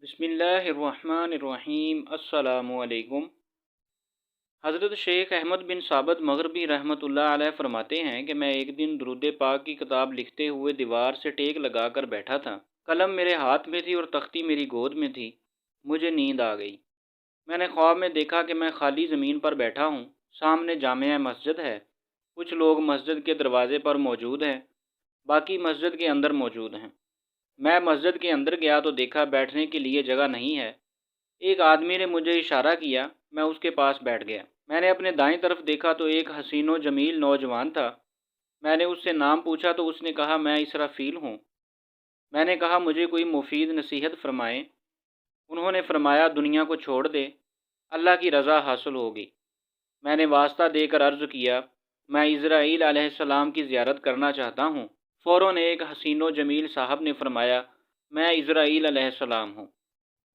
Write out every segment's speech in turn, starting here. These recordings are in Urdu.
بسم اللہ الرحمن الرحیم۔ السلام علیکم۔ حضرت شیخ احمد بن ثابت مغربی رحمۃ اللہ علیہ فرماتے ہیں کہ میں ایک دن درود پاک کی کتاب لکھتے ہوئے دیوار سے ٹیک لگا کر بیٹھا تھا۔ قلم میرے ہاتھ میں تھی اور تختی میری گود میں تھی۔ مجھے نیند آ گئی۔ میں نے خواب میں دیکھا کہ میں خالی زمین پر بیٹھا ہوں۔ سامنے جامع مسجد ہے۔ کچھ لوگ مسجد کے دروازے پر موجود ہیں، باقی مسجد کے اندر موجود ہیں۔ میں مسجد کے اندر گیا تو دیکھا بیٹھنے کے لیے جگہ نہیں ہے۔ ایک آدمی نے مجھے اشارہ کیا، میں اس کے پاس بیٹھ گیا۔ میں نے اپنے دائیں طرف دیکھا تو ایک حسین و جمیل نوجوان تھا۔ میں نے اس سے نام پوچھا تو اس نے کہا میں اسرافیل ہوں۔ میں نے کہا مجھے کوئی مفید نصیحت فرمائیں۔ انہوں نے فرمایا دنیا کو چھوڑ دے، اللہ کی رضا حاصل ہوگی۔ میں نے واسطہ دے کر عرض کیا میں اسرائیل علیہ السلام کی زیارت کرنا چاہتا ہوں۔ فوراً ایک حسین و جمیل صاحب نے فرمایا میں اسرائیل علیہ السلام ہوں۔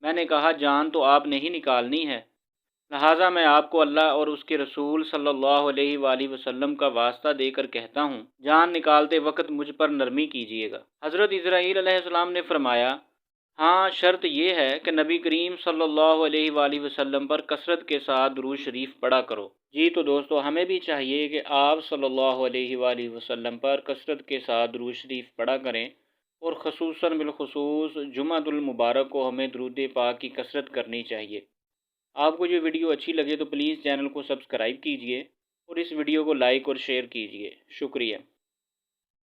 میں نے کہا جان تو آپ نے ہی نکالنی ہے، لہٰذا میں آپ کو اللہ اور اس کے رسول صلی اللہ علیہ وآلہ وسلم کا واسطہ دے کر کہتا ہوں، جان نکالتے وقت مجھ پر نرمی کیجیے گا۔ حضرت اسرائیل علیہ السلام نے فرمایا ہاں، شرط یہ ہے کہ نبی کریم صلی اللہ علیہ وآلہ وسلم پر کثرت کے ساتھ درود شریف پڑھا کرو۔ جی تو دوستو، ہمیں بھی چاہیے کہ آپ صلی اللہ علیہ وآلہ وسلم پر کثرت کے ساتھ درود شریف پڑھا کریں، اور خصوصاً بالخصوص جمعۃ المبارک کو ہمیں درود پاک کی کثرت کرنی چاہیے۔ آپ کو یہ ویڈیو اچھی لگے تو پلیز چینل کو سبسکرائب کیجیے اور اس ویڈیو کو لائک اور شیئر کیجیے۔ شکریہ۔